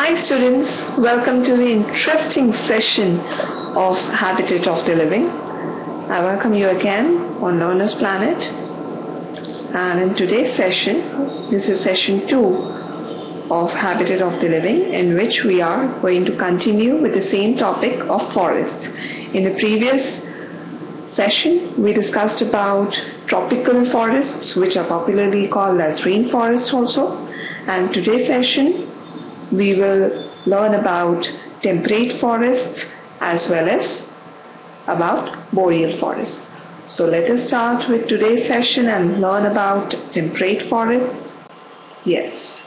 Hi students, welcome to the interesting session of Habitat of the Living. I welcome you again on Learner's Planet. And in today's session, this is session 2 of Habitat of the Living, in which we are going to continue with the same topic of forests. In the previous session, we discussed about tropical forests, which are popularly called as rainforests also. And today's session, we will learn about temperate forests as well as about boreal forests. So let us start with today's session and learn about temperate forests. Yes.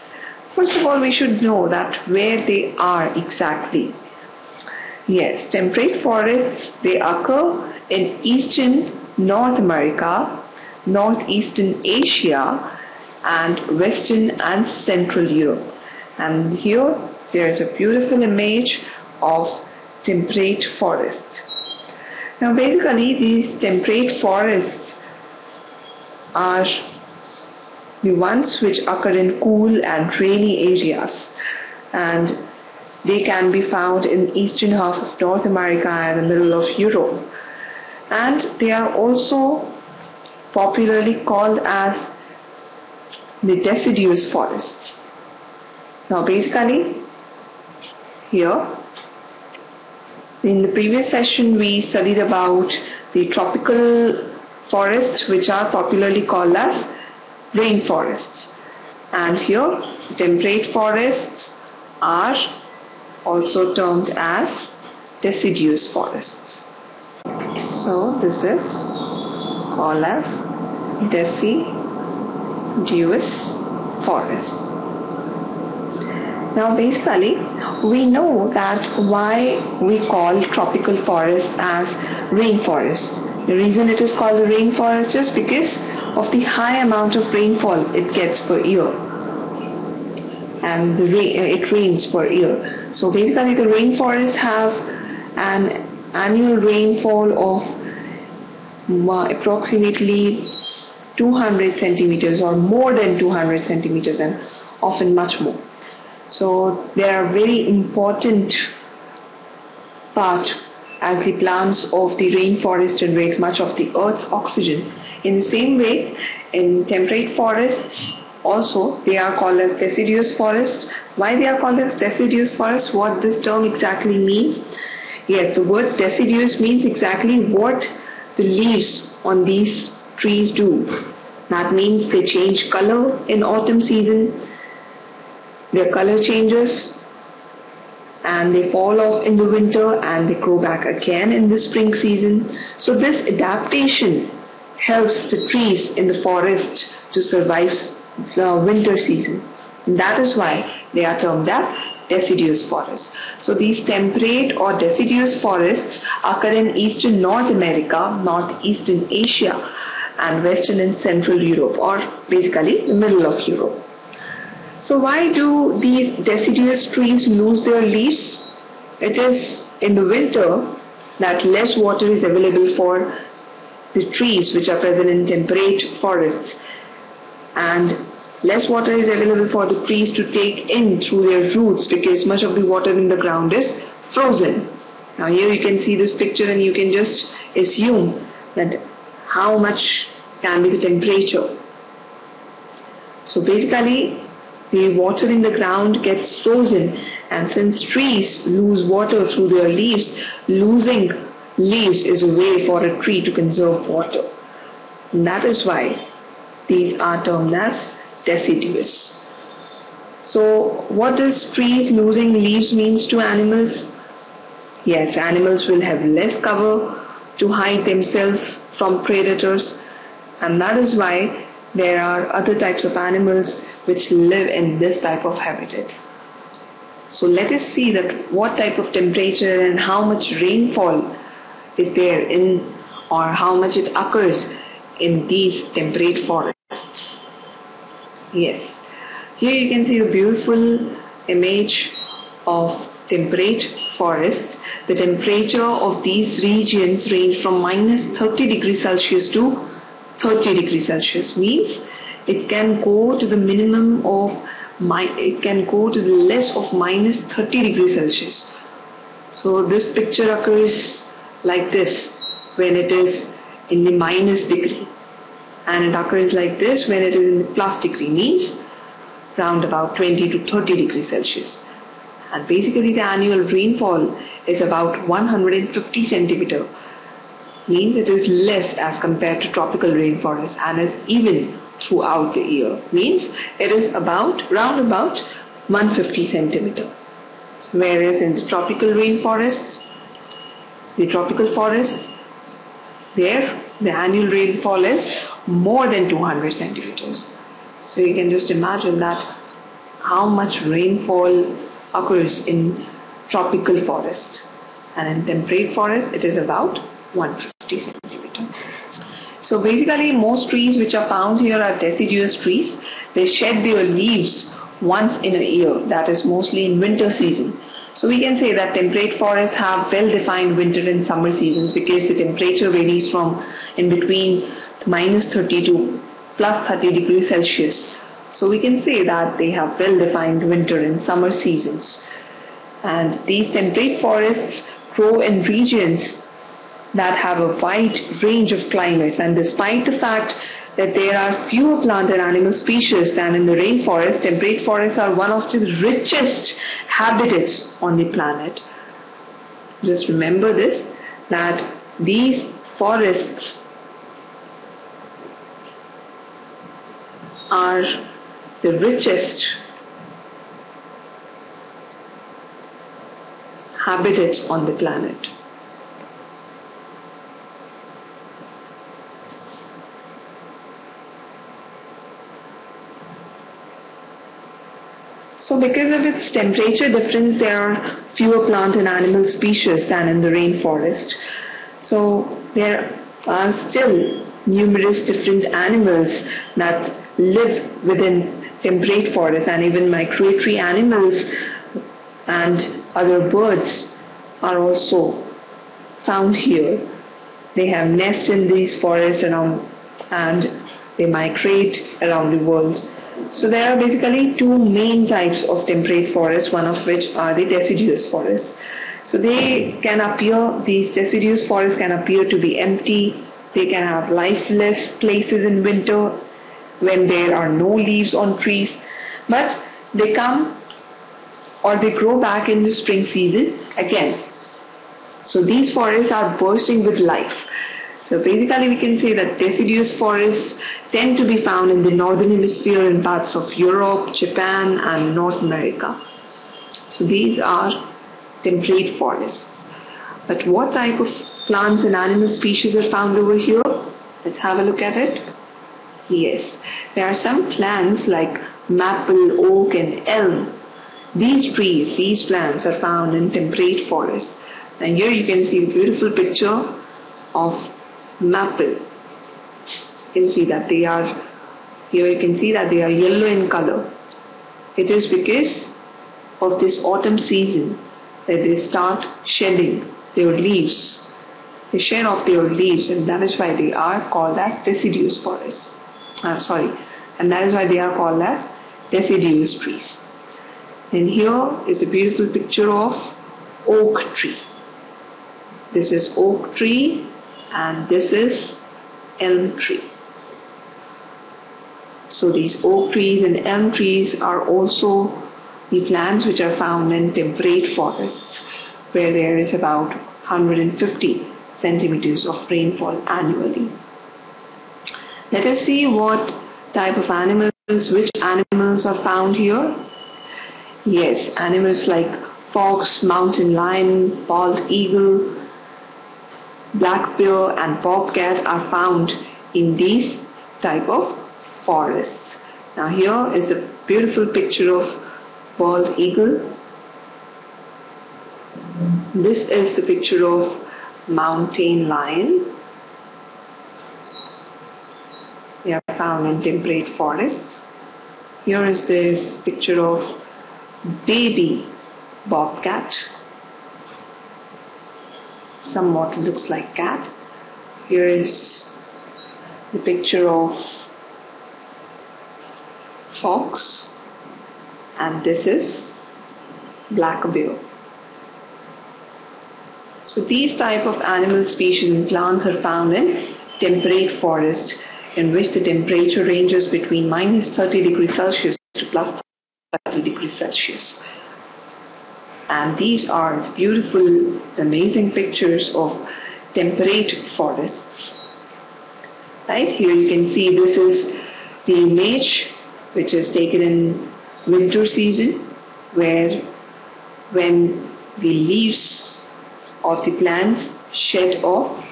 First of all, we should know that where they are exactly. Yes, temperate forests, they occur in eastern North America, northeastern Asia, and western and central Europe. And here there is a beautiful image of temperate forests. Now basically these temperate forests are the ones which occur in cool and rainy areas, and they can be found in eastern half of North America and the middle of Europe. And they are also popularly called as the deciduous forests. Now basically here in the previous session we studied about the tropical forests, which are popularly called as rainforests, and here the temperate forests are also termed as deciduous forests. So this is called as deciduous forests. Now basically we know that why we call tropical forest as rainforest. The reason it is called a rainforest is because of the high amount of rainfall it gets per year, and it rains per year. So basically the rainforests have an annual rainfall of approximately 200 centimeters or more than 200 centimeters, and often much more. So they are a very important part, as the plants of the rainforest generate much of the earth's oxygen. In the same way, in temperate forests also they are called as deciduous forests. Why they are called as deciduous forests? What this term exactly means? Yes, the word deciduous means exactly what the leaves on these trees do. That means they change color in autumn season. Their color changes and they fall off in the winter and they grow back again in the spring season. So this adaptation helps the trees in the forest to survive the winter season. And that is why they are termed as deciduous forests. So these temperate or deciduous forests occur in eastern North America, northeastern Asia, and western and central Europe, or basically the middle of Europe. So why do these deciduous trees lose their leaves? It is in the winter that less water is available for the trees which are present in temperate forests, and less water is available for the trees to take in through their roots, because much of the water in the ground is frozen. Now here you can see this picture and you can just assume that how much can be the temperature. So basically the water in the ground gets frozen, and since trees lose water through their leaves, losing leaves is a way for a tree to conserve water. And that is why these are termed as deciduous. So what does trees losing leaves means to animals? Yes, animals will have less cover to hide themselves from predators, and that is why there are other types of animals which live in this type of habitat. So let us see that what type of temperature and how much rainfall is there in, or how much it occurs in these temperate forests. Yes, here you can see a beautiful image of temperate forests. The temperature of these regions range from minus 30 degrees Celsius to 30 degrees Celsius, means it can go to the minimum of it can go to the less of minus 30 degrees Celsius. So this picture occurs like this when it is in the minus degree, and it occurs like this when it is in the plus degree, means round about 20 to 30 degrees Celsius. And basically the annual rainfall is about 150 centimeter, means it is less as compared to tropical rainforest and is even throughout the year, means it is round about 150 centimeter. Whereas in the tropical rainforests, the tropical forests, there the annual rainfall is more than 200 centimeters. So you can just imagine that how much rainfall occurs in tropical forests, and in temperate forests it is about 150 centimeters. So basically most trees which are found here are deciduous trees. They shed their leaves once in a year, that is mostly in winter season. So we can say that temperate forests have well-defined winter and summer seasons because the temperature varies from in between minus 30 to plus 30 degrees Celsius. So we can say that they have well-defined winter and summer seasons. And these temperate forests grow in regions that have a wide range of climates, and despite the fact that there are fewer plant and animal species than in the rainforest, temperate forests are one of the richest habitats on the planet. Just remember this, that these forests are the richest habitats on the planet. So because of its temperature difference, there are fewer plant and animal species than in the rainforest. So there are still numerous different animals that live within temperate forests, and even migratory animals and other birds are also found here. They have nests in these forests around, and they migrate around the world. So there are basically two main types of temperate forests, one of which are the deciduous forests. So these deciduous forests can appear to be empty. They can have lifeless places in winter when there are no leaves on trees, but they come or they grow back in the spring season again. So these forests are bursting with life. So basically we can say that deciduous forests tend to be found in the northern hemisphere in parts of Europe, Japan and North America. So these are temperate forests. But what type of plants and animal species are found over here? Let's have a look at it. Yes, there are some plants like maple, oak and elm. These plants are found in temperate forests. And here you can see a beautiful picture of maple. You can see that they are yellow in color. It is because of this autumn season that they start shedding their leaves. They shed off their leaves, and that is why they are called as deciduous forests. And that is why they are called as deciduous trees. And here is a beautiful picture of oak tree. This is oak tree and this is elm tree. So these oak trees and elm trees are also the plants which are found in temperate forests, where there is about 150 centimeters of rainfall annually. Let us see what type of which animals are found here. Yes, animals like fox, mountain lion, bald eagle, black bear and bobcat are found in these type of forests. Now here is the beautiful picture of bald eagle. This is the picture of mountain lion. They are found in temperate forests. Here is this picture of baby bobcat. Somewhat looks like cat. Here is the picture of fox. and this is black bear. So these type of animal species and plants are found in temperate forests, in which the temperature ranges between minus 30 degrees Celsius to plus 30 degrees Celsius. And these are the beautiful, amazing pictures of temperate forests. Right here you can see this is the image which is taken in winter season, where when the leaves of the plants shed off,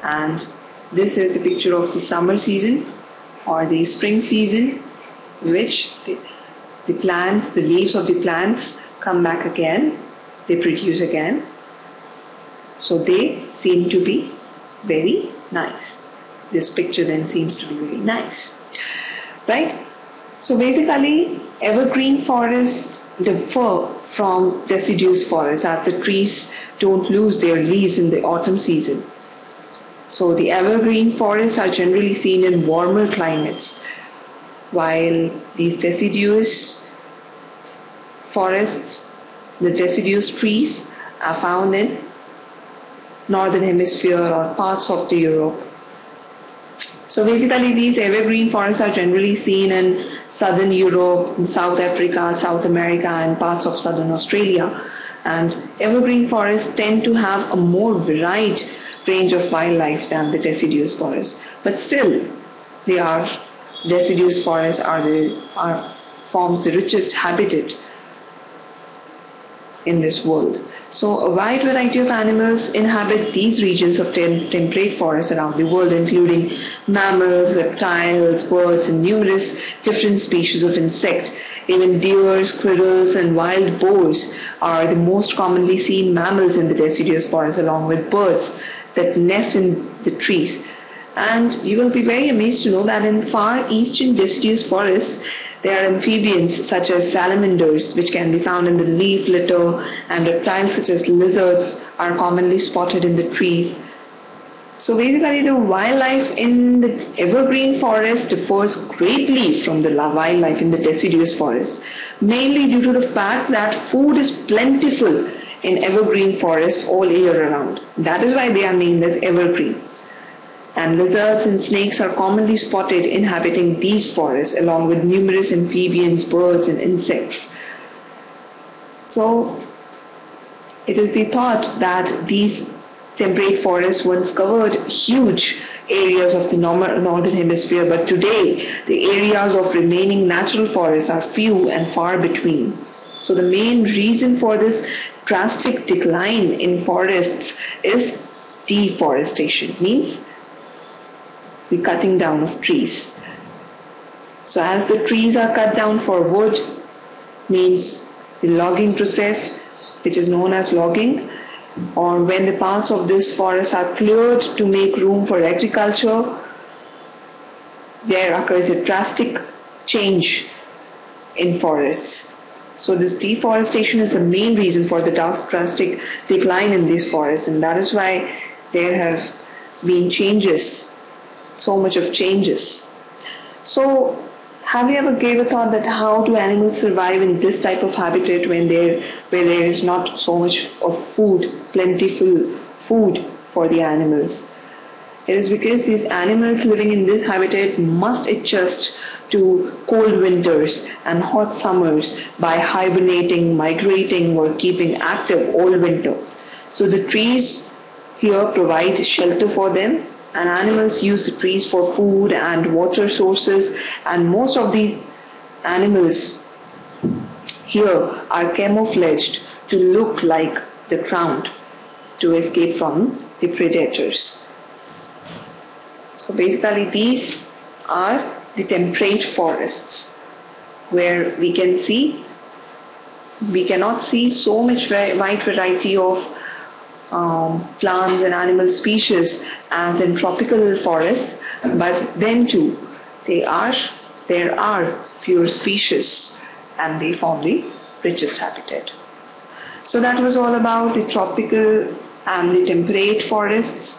and this is the picture of the summer season or the spring season, which the plants, the leaves of the plants come back again, they produce again. So they seem to be very nice. This picture then seems to be very nice, right? So basically, evergreen forests differ from deciduous forests, as the trees don't lose their leaves in the autumn season. So the evergreen forests are generally seen in warmer climates, while these deciduous forests, the deciduous trees, are found in northern hemisphere or parts of the Europe. So basically these evergreen forests are generally seen in southern Europe, South Africa, South America and parts of southern Australia. And evergreen forests tend to have a more varied range of wildlife than the deciduous forests. But still, deciduous forests forms the richest habitat in this world. So a wide variety of animals inhabit these regions of temperate forests around the world, including mammals, reptiles, birds, and numerous different species of insects. Even deer, squirrels, and wild boars are the most commonly seen mammals in the deciduous forest, along with birds that nest in the trees. And you will be very amazed to know that in far eastern deciduous forests, there are amphibians such as salamanders, which can be found in the leaf litter, and reptiles such as lizards are commonly spotted in the trees. So basically the wildlife in the evergreen forest differs greatly from the wildlife in the deciduous forest, mainly due to the fact that food is plentiful in evergreen forests all year round. That is why they are named as evergreen. And lizards and snakes are commonly spotted inhabiting these forests, along with numerous amphibians, birds, and insects. So it is the thought that these temperate forests once covered huge areas of the northern hemisphere, but today the areas of remaining natural forests are few and far between. So the main reason for this drastic decline in forests is deforestation, means the cutting down of trees. So as the trees are cut down for wood, means the logging process, which is known as logging, or when the parts of this forest are cleared to make room for agriculture, there occurs a drastic change in forests. So this deforestation is the main reason for the drastic decline in these forests, and that is why there have been changes, so much of changes. So have you ever gave a thought that how do animals survive in this type of habitat where there is not so much of food, plentiful food for the animals? It is because these animals living in this habitat must adjust to cold winters and hot summers by hibernating, migrating, or keeping active all winter. So the trees here provide shelter for them, and animals use the trees for food and water sources, and most of these animals here are camouflaged to look like the ground to escape from the predators. So basically these are the temperate forests, where we cannot see so much wide variety of plants and animal species as in tropical forests, but then too there are fewer species and they form the richest habitat. So that was all about the tropical and the temperate forests,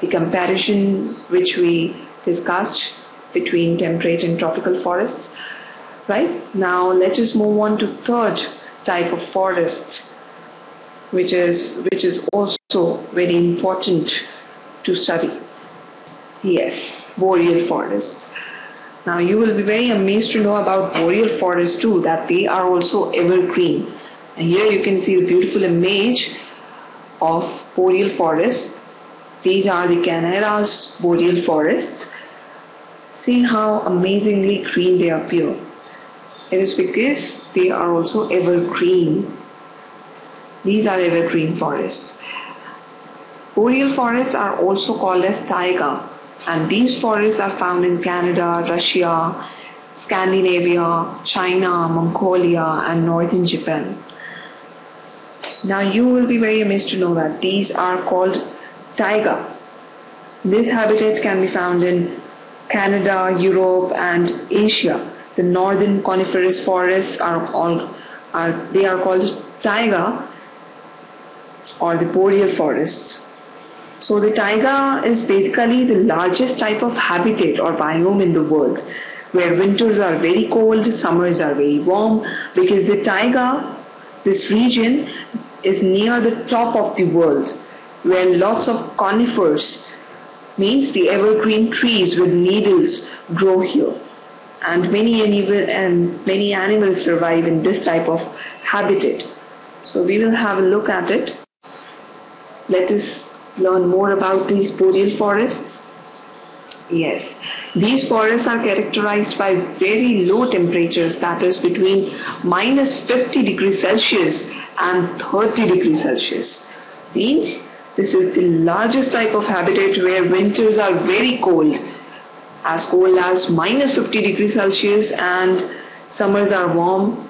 the comparison which we discussed between temperate and tropical forests. Right? Now let us move on to third type of forests, which is also very important to study. Yes, boreal forests. Now you will be very amazed to know about boreal forests too, that they are also evergreen. And here you can see the beautiful image of boreal forests. These are the Coniferous boreal forests. See how amazingly green they appear. It is because they are also evergreen. These are evergreen forests. Boreal forests are also called as taiga, and these forests are found in Canada, Russia, Scandinavia, China, Mongolia, and northern Japan. Now you will be very amazed to know that these are called taiga. This habitat can be found in Canada, Europe, and Asia. The northern coniferous forests are called taiga or the boreal forests. So the taiga is basically the largest type of habitat or biome in the world, where winters are very cold, summers are very warm, because the taiga, this region, is near the top of the world, where lots of conifers, means the evergreen trees with needles, grow here. And many animals survive in this type of habitat. So we will have a look at it. Let us learn more about these boreal forests. Yes, these forests are characterized by very low temperatures, that is between minus 50 degrees Celsius and 30 degrees Celsius. Means this is the largest type of habitat where winters are very cold as minus 50 degrees Celsius, and summers are warm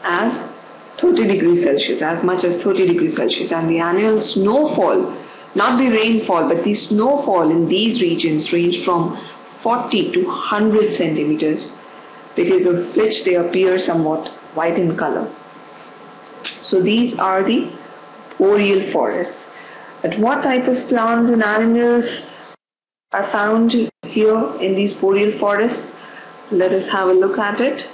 as 30 degrees Celsius, as much as 30 degrees Celsius. And the annual snowfall, not the rainfall, but the snowfall in these regions range from 40 to 100 centimeters, because of which they appear somewhat white in color. So these are the boreal forests. But what type of plants and animals are found here in these boreal forests? Let us have a look at it.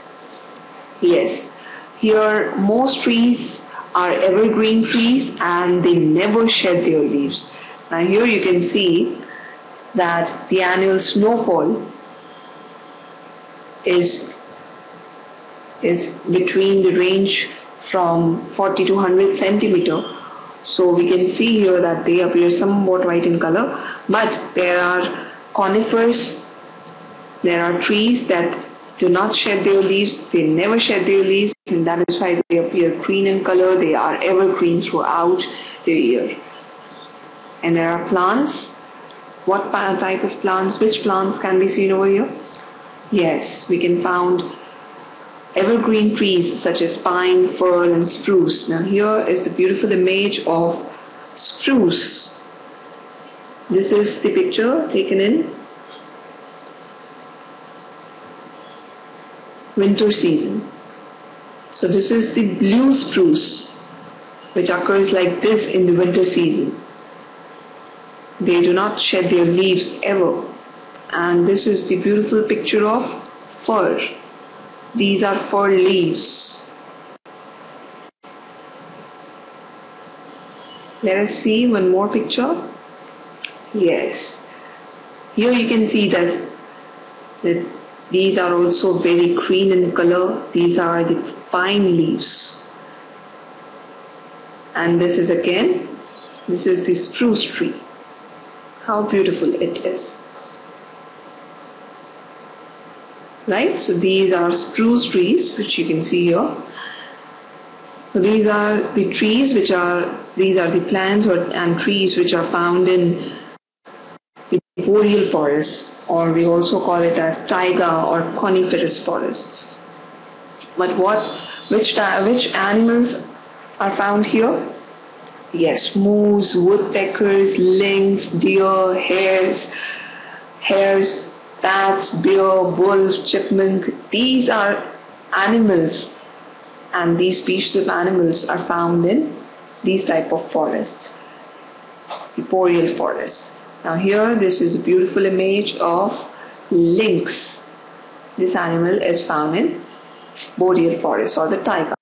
Yes, here most trees are evergreen trees and they never shed their leaves. Now here you can see that the annual snowfall is between the range from 40 to 100 centimeter. So we can see here that they appear somewhat white in color, but there are conifers, there are trees that do not shed their leaves, they never shed their leaves, and that is why they appear green in color. They are evergreen throughout the year. And there are plants. What type of plants, which plants can be seen over here? Yes, we can find evergreen trees such as pine, fir, and spruce. Now here is the beautiful image of spruce. This is the picture taken in winter season. So this is the blue spruce, which occurs like this in the winter season. They do not shed their leaves ever. And this is the beautiful picture of fir. These are fir leaves. Let us see one more picture. Yes. Here you can see that these are also very green in color. These are the pine leaves. And this is the spruce tree. How beautiful it is. Right? So these are spruce trees, which you can see here. So these are the trees these are the plants and trees which are found in the boreal forests, or we also call it as taiga or coniferous forests. But which animals are found here? Yes, moose, woodpeckers, lynx, deer, hares, bats, bear, wolf, chipmunk. These are animals, and these species of animals are found in these type of forests, the boreal forests. Now here, this is a beautiful image of lynx. This animal is found in boreal forest or the taiga.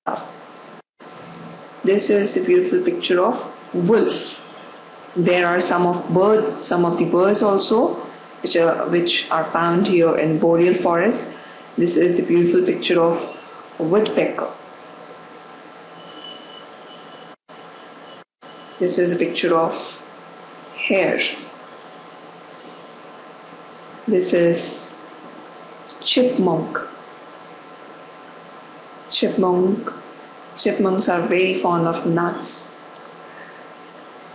This is the beautiful picture of wolf. There are some of the birds also which are found here in boreal forest. This is the beautiful picture of a woodpecker. This is a picture of hare. This is chipmunk. Chipmunks are very fond of nuts.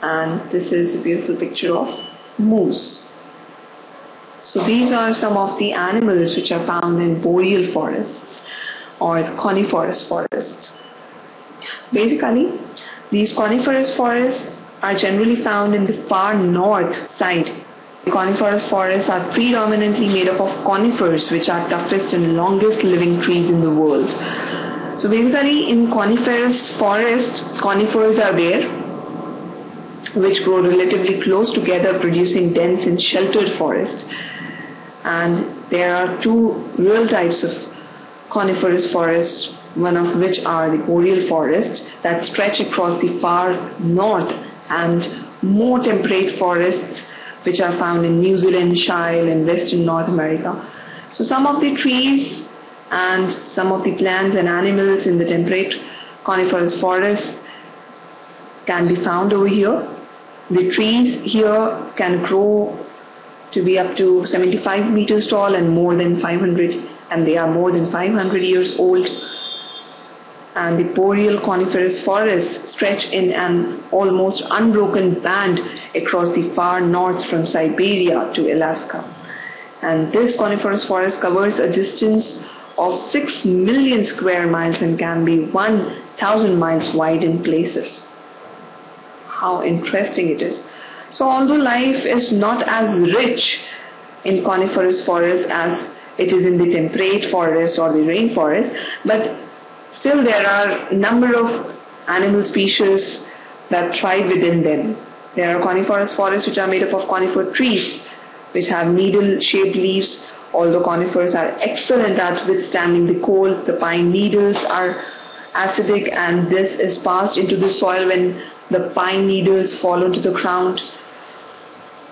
And this is a beautiful picture of moose. So these are some of the animals which are found in boreal forests or the coniferous forests. Basically, these coniferous forests are generally found in the far north side. The coniferous forests are predominantly made up of conifers, which are toughest and longest living trees in the world. So basically in coniferous forests, conifers are there, which grow relatively close together, producing dense and sheltered forests. And there are two real types of coniferous forests, one of which are the boreal forests that stretch across the far north, and more temperate forests which are found in New Zealand, Shire and Western North America. So some of the trees and some of the plants and animals in the temperate coniferous forest can be found over here. The trees here can grow to be up to 75 meters tall and they are more than 500 years old. And the boreal coniferous forests stretch in an almost unbroken band across the far north from Siberia to Alaska. And this coniferous forest covers a distance of 6 million square miles and can be 1,000 miles wide in places. How interesting it is. So although life is not as rich in coniferous forests as it is in the temperate forest or the rainforest, but still there are a number of animal species that thrive within them. There are coniferous forests which are made up of conifer trees which have needle-shaped leaves. Although conifers are excellent at withstanding the cold, the pine needles are acidic, and this is passed into the soil when the pine needles fall into the ground.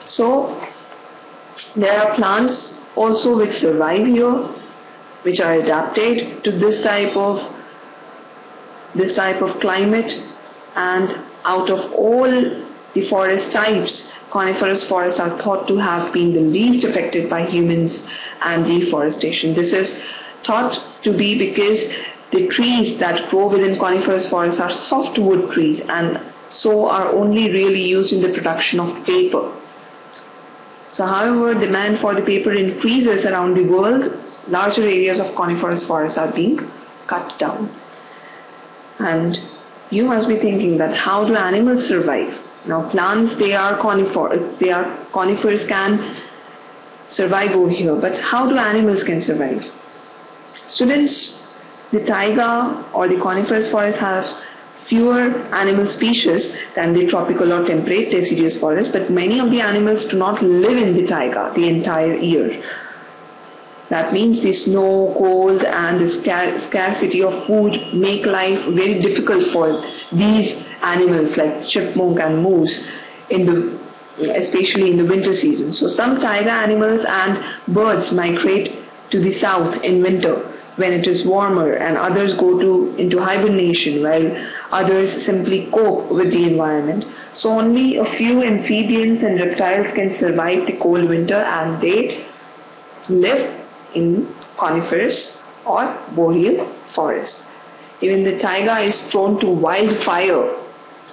So there are plants also which survive here, which are adapted to this type of climate. And out of all the forest types, coniferous forests are thought to have been the least affected by humans and deforestation. This is thought to be because the trees that grow within coniferous forests are softwood trees and so are only really used in the production of paper. So however demand for the paper increases around the world, larger areas of coniferous forests are being cut down. And you must be thinking that how do animals survive? Now plants, they are conifers can survive over here, but how do animals can survive? Students, the taiga or the coniferous forest has fewer animal species than the tropical or temperate deciduous forest, but many of the animals do not live in the taiga the entire year. That means the snow, cold and the scarcity of food make life very difficult for these animals like chipmunk and moose, especially in the winter season. So some taiga animals and birds migrate to the south in winter when it is warmer, and others go into hibernation, while others simply cope with the environment. So only a few amphibians and reptiles can survive the cold winter, and they live in coniferous or boreal forests. Even the taiga is prone to wildfire.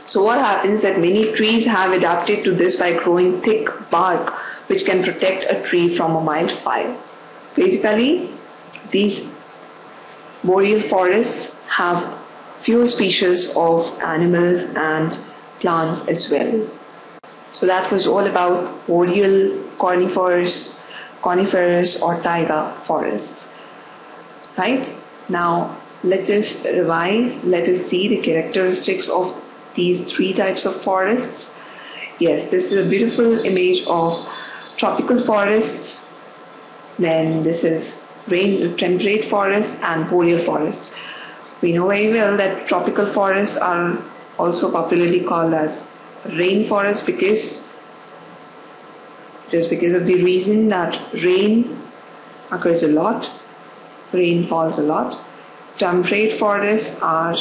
So what happens that many trees have adapted to this by growing thick bark which can protect a tree from a mild fire. Basically, these boreal forests have fewer species of animals and plants as well. So that was all about boreal, coniferous or taiga forests. Right? Now let us revise, let us see the characteristics of these three types of forests. Yes, this is a beautiful image of tropical forests. Then this is temperate forests and boreal forests. We know very well that tropical forests are also popularly called as rainforests because of the reason that rain occurs a lot, rain falls a lot. Temperate forests are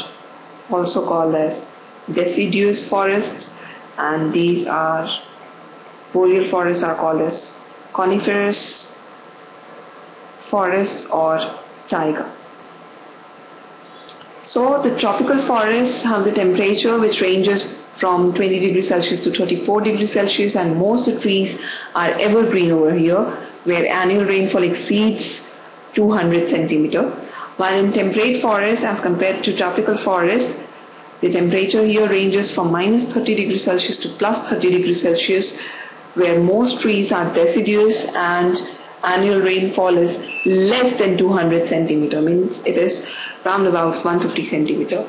also called as deciduous forests, and these are boreal forests are called as coniferous forests or taiga. So the tropical forests have the temperature which ranges from 20 degrees Celsius to 34 degrees Celsius, and most of the trees are evergreen over here, where annual rainfall exceeds 200 centimeter. While in temperate forests, as compared to tropical forests, the temperature here ranges from minus 30 degrees Celsius to plus 30 degrees Celsius, where most trees are deciduous and annual rainfall is less than 200 centimeter, means it is around about 150 centimeter.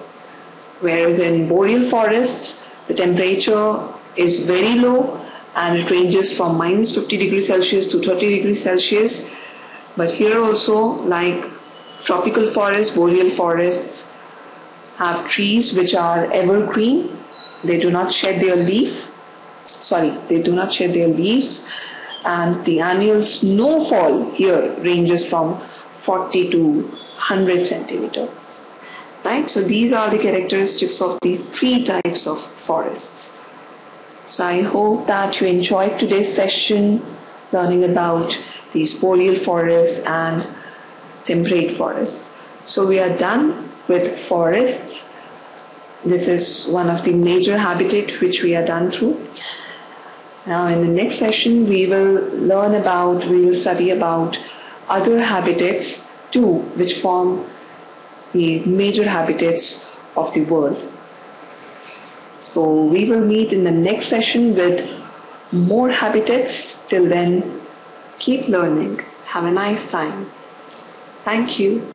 Whereas in boreal forests, the temperature is very low and it ranges from minus 50 degrees Celsius to 30 degrees Celsius. But here also, like tropical forests, boreal forests have trees which are evergreen. They do not shed their leaves. They do not shed their leaves, and the annual snowfall here ranges from 40 to 100 centimeter. Right? So these are the characteristics of these three types of forests. So I hope that you enjoyed today's session learning about these boreal forests and temperate forests. So we are done with forests. This is one of the major habitat which we are done through. Now in the next session we will study about other habitats too, which form the major habitats of the world. So we will meet in the next session with more habitats. Till then, keep learning. Have a nice time. Thank you.